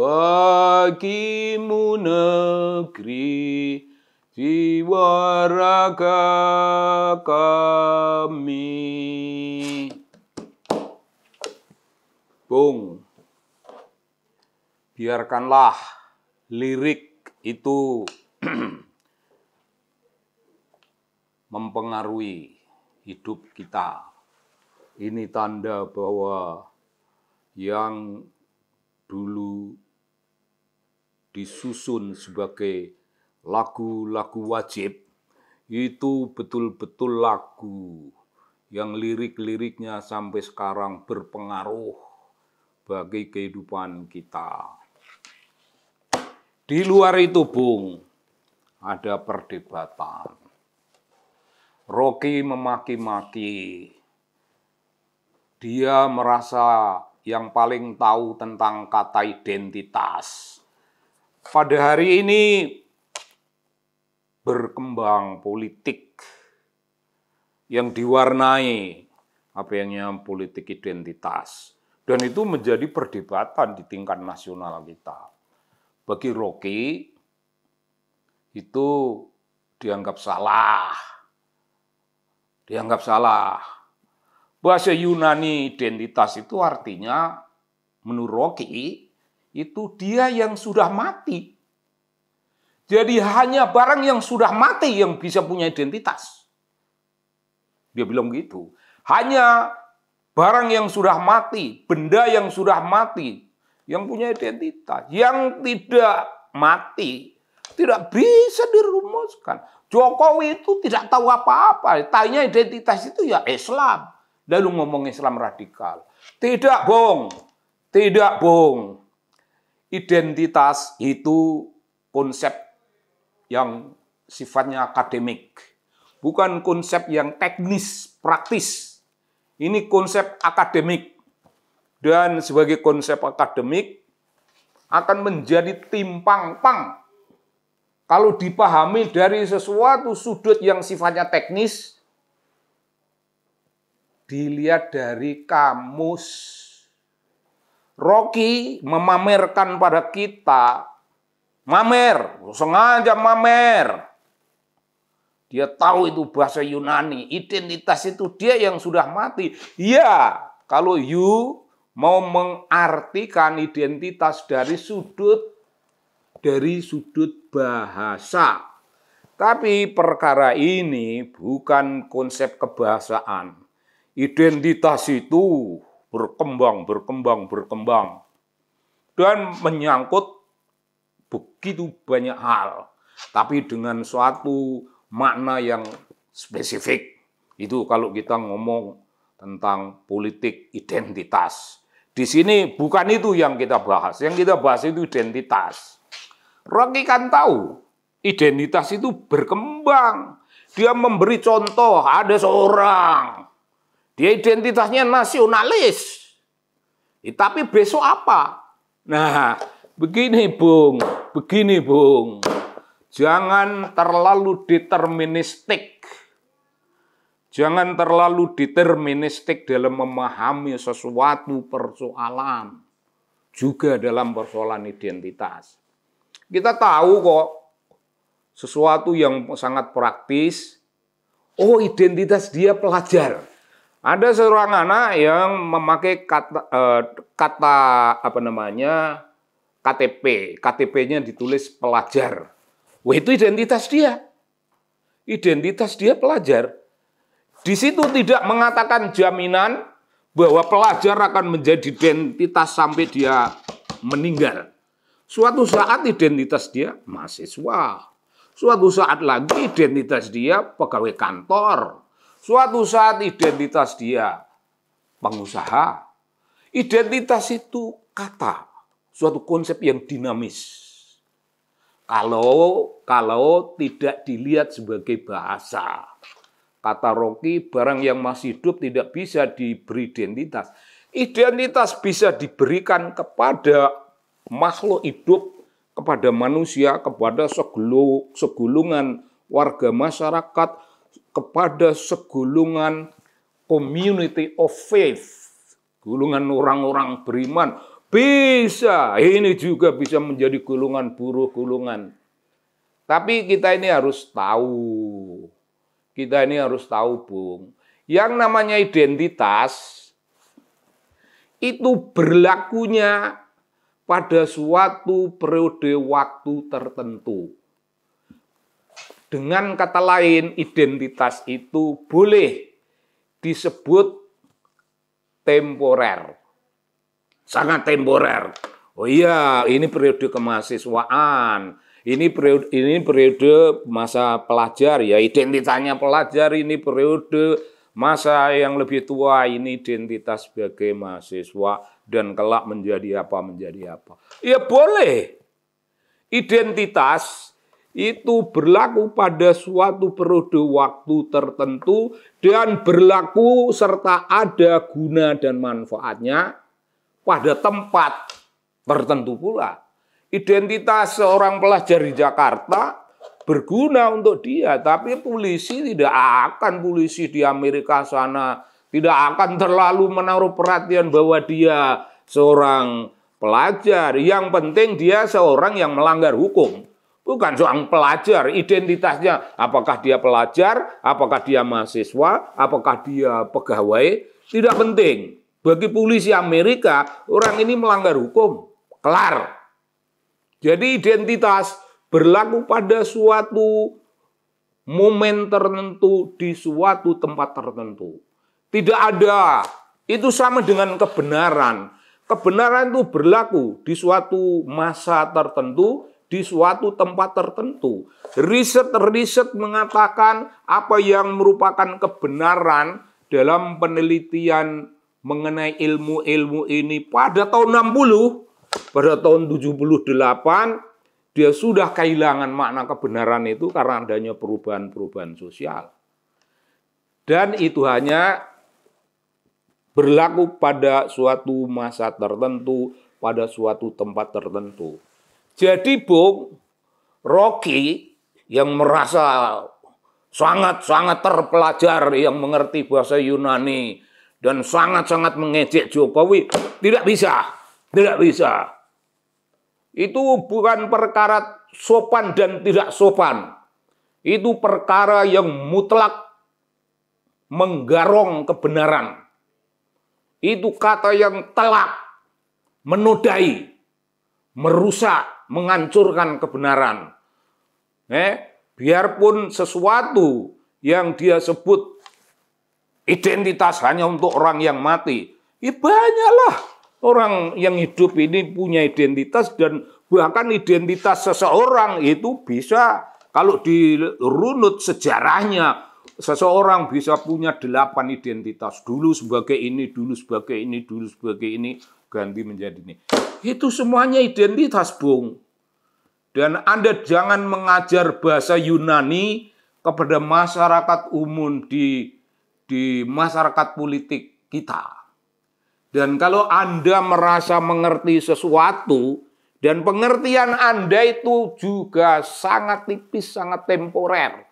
bagimu negeri jiwa raga kami. Bung, biarkanlah lirik itu mempengaruhi hidup kita. Ini tanda bahwa yang dulu disusun sebagai lagu-lagu wajib itu betul-betul lagu yang lirik-liriknya sampai sekarang berpengaruh bagi kehidupan kita. Di luar itu, Bung, ada perdebatan. Rocky memaki-maki. Dia merasa yang paling tahu tentang kata identitas. Pada hari ini berkembang politik yang diwarnai politik identitas. Dan itu menjadi perdebatan di tingkat nasional kita. Bagi Rocky, itu dianggap salah. Dianggap salah. Bahasa Yunani identitas itu artinya, menurut Rocky, itu dia yang sudah mati. Jadi hanya barang yang sudah mati yang bisa punya identitas. Dia bilang gitu. Hanya barang yang sudah mati, benda yang sudah mati, yang punya identitas. Yang tidak mati, tidak bisa dirumuskan. Jokowi itu tidak tahu apa-apa. Tanya identitas itu ya Islam. Lalu ngomong Islam radikal. Tidak, Bung. Tidak, Bung. Identitas itu konsep yang sifatnya akademik. Bukan konsep yang teknis, praktis. Ini konsep akademik. Dan sebagai konsep akademik akan menjadi timpang-pang kalau dipahami dari sesuatu sudut yang sifatnya teknis, dilihat dari kamus. Rocky memamerkan pada kita, sengaja mamer. Dia tahu itu bahasa Yunani, identitas itu dia yang sudah mati. Ya, kalau you mau mengartikan identitas dari sudut bahasa. Tapi perkara ini bukan konsep kebahasaan. Identitas itu berkembang. Dan menyangkut begitu banyak hal. Tapi dengan suatu makna yang spesifik. Itu kalau kita ngomong tentang politik identitas. Di sini bukan itu yang kita bahas. Yang kita bahas itu identitas. Rocky kan tahu identitas itu berkembang. Dia memberi contoh, ada seorang. Dia identitasnya nasionalis. Tapi besok apa? Nah, begini Bung. Jangan terlalu deterministik. Jangan terlalu deterministik dalam memahami sesuatu persoalan. Juga dalam persoalan identitas. Kita tahu kok sesuatu yang sangat praktis. Oh, identitas dia pelajar. Ada seorang anak yang memakai KTP. KTP-nya ditulis pelajar. Wah, itu identitas dia. Identitas dia pelajar. Di situ tidak mengatakan jaminan bahwa pelajar akan menjadi identitas sampai dia meninggal. Suatu saat identitas dia mahasiswa. Suatu saat lagi identitas dia pegawai kantor. Suatu saat identitas dia pengusaha. Identitas itu kata, suatu konsep yang dinamis. Kalau tidak dilihat sebagai bahasa. Kata Rocky, barang yang masih hidup tidak bisa diberi identitas. Identitas bisa diberikan kepada makhluk hidup, kepada manusia, kepada segulungan warga masyarakat, kepada segulungan community of faith, gulungan orang-orang beriman, Bisa, ini juga bisa menjadi golongan buruh, golongan. Tapi kita ini harus tahu. Kita ini harus tahu, Bung. Yang namanya identitas itu berlakunya pada suatu periode waktu tertentu. Dengan kata lain, identitas itu boleh disebut temporer. Sangat temporer. Oh iya, ini periode kemahasiswaan. Ini periode masa pelajar, ya identitasnya pelajar. Ini periode masa yang lebih tua, ini identitas sebagai mahasiswa. Dan kelak menjadi apa. Ya boleh. Identitas itu berlaku pada suatu periode waktu tertentu dan berlaku serta ada guna dan manfaatnya pada tempat tertentu pula. Identitas seorang pelajar di Jakarta berguna untuk dia, tapi polisi di Amerika sana tidak akan terlalu menaruh perhatian bahwa dia seorang pelajar. Yang penting dia seorang yang melanggar hukum. Bukan seorang pelajar, identitasnya apakah dia pelajar, apakah dia mahasiswa, apakah dia pegawai, tidak penting. Bagi polisi Amerika, orang ini melanggar hukum. Kelar. Jadi identitas berlaku pada suatu momen tertentu di suatu tempat tertentu. Tidak ada. Itu sama dengan kebenaran. Kebenaran itu berlaku di suatu masa tertentu, di suatu tempat tertentu. Riset mengatakan apa yang merupakan kebenaran dalam penelitian mengenai ilmu-ilmu ini pada tahun 60, pada tahun 78, dia sudah kehilangan makna kebenaran itu karena adanya perubahan-perubahan sosial. Dan itu hanya berlaku pada suatu masa tertentu, pada suatu tempat tertentu. Jadi Bung, Rocky yang merasa sangat-sangat terpelajar, yang mengerti bahasa Yunani, dan sangat-sangat mengejek Jokowi, tidak bisa. Itu bukan perkara sopan dan tidak sopan. Itu perkara yang mutlak menggarong kebenaran. Itu kata yang telak, menodai, merusak, menghancurkan kebenaran. Biarpun sesuatu yang dia sebut identitas hanya untuk orang yang mati, ya banyaklah orang yang hidup ini punya identitas, dan bahkan identitas seseorang itu bisa, kalau dirunut sejarahnya, seseorang bisa punya 8 identitas. Dulu sebagai ini, dulu sebagai ini, dulu sebagai ini, ganti menjadi ini. Itu semuanya identitas, Bung. Dan Anda jangan mengajar bahasa Yunani kepada masyarakat umum di masyarakat politik kita. Dan kalau Anda merasa mengerti sesuatu, dan pengertian Anda itu juga sangat tipis, sangat temporer.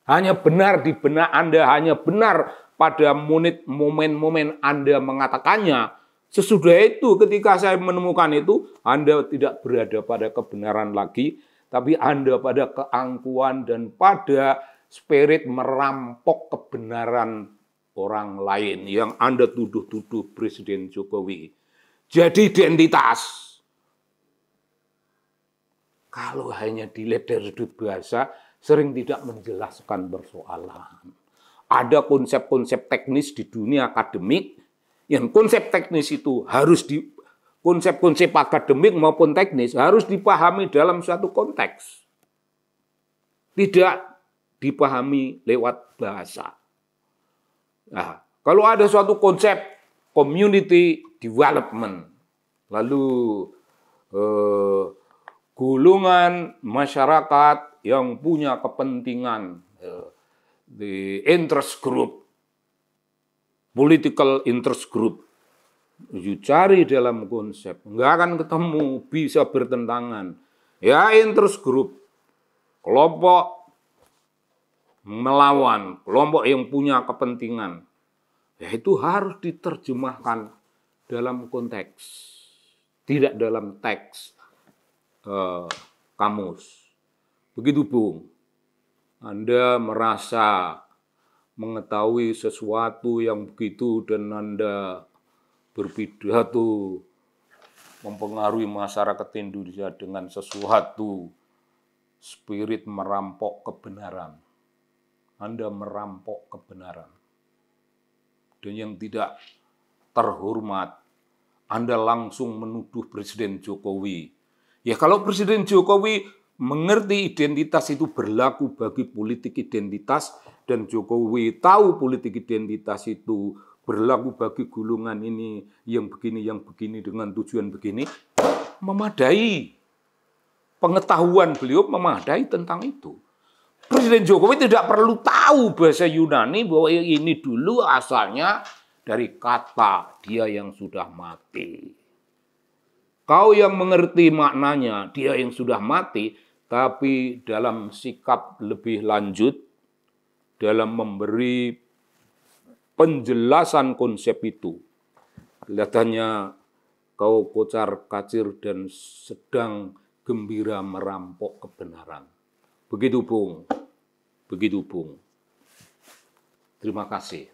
Hanya benar di benak Anda, hanya benar pada momen-momen Anda mengatakannya. Sesudah itu, ketika saya menemukan itu, Anda tidak berada pada kebenaran lagi, tapi Anda pada keangkuhan dan pada spirit merampok kebenaran orang lain yang Anda tuduh-tuduh Presiden Jokowi. Jadi identitas. Kalau hanya dilihat dari sudut bahasa, sering tidak menjelaskan persoalan. Ada konsep-konsep teknis di dunia akademik, yang konsep teknis itu harus konsep-konsep akademik maupun teknis harus dipahami dalam suatu konteks. Tidak dipahami lewat bahasa. Nah, kalau ada suatu konsep community development, lalu golongan masyarakat yang punya kepentingan, the interest group, political interest group, cari dalam konsep, nggak akan ketemu, bisa bertentangan. Ya, interest group, kelompok melawan kelompok yang punya kepentingan, ya itu harus diterjemahkan dalam konteks. tidak dalam teks kamus. Begitu Bung, Anda merasa mengetahui sesuatu yang begitu dan Anda berpidato mempengaruhi masyarakat Indonesia dengan sesuatu spirit merampok kebenaran. Anda merampok kebenaran. Dan yang tidak terhormat, Anda langsung menuduh Presiden Jokowi. Ya kalau Presiden Jokowi mengerti identitas itu berlaku bagi politik identitas, dan Jokowi tahu politik identitas itu berlaku bagi golongan ini, yang begini dengan tujuan begini, memadai. Pengetahuan beliau memadai tentang itu. Presiden Jokowi tidak perlu tahu bahasa Yunani bahwa ini dulu asalnya dari kata dia yang sudah mati. Kau yang mengerti maknanya, dia yang sudah mati, tapi dalam sikap lebih lanjut, dalam memberi penjelasan konsep itu, kelihatannya kau kocar-kacir dan sedang gembira merampok kebenaran. Begitu Bung. Begitu Bung. Terima kasih.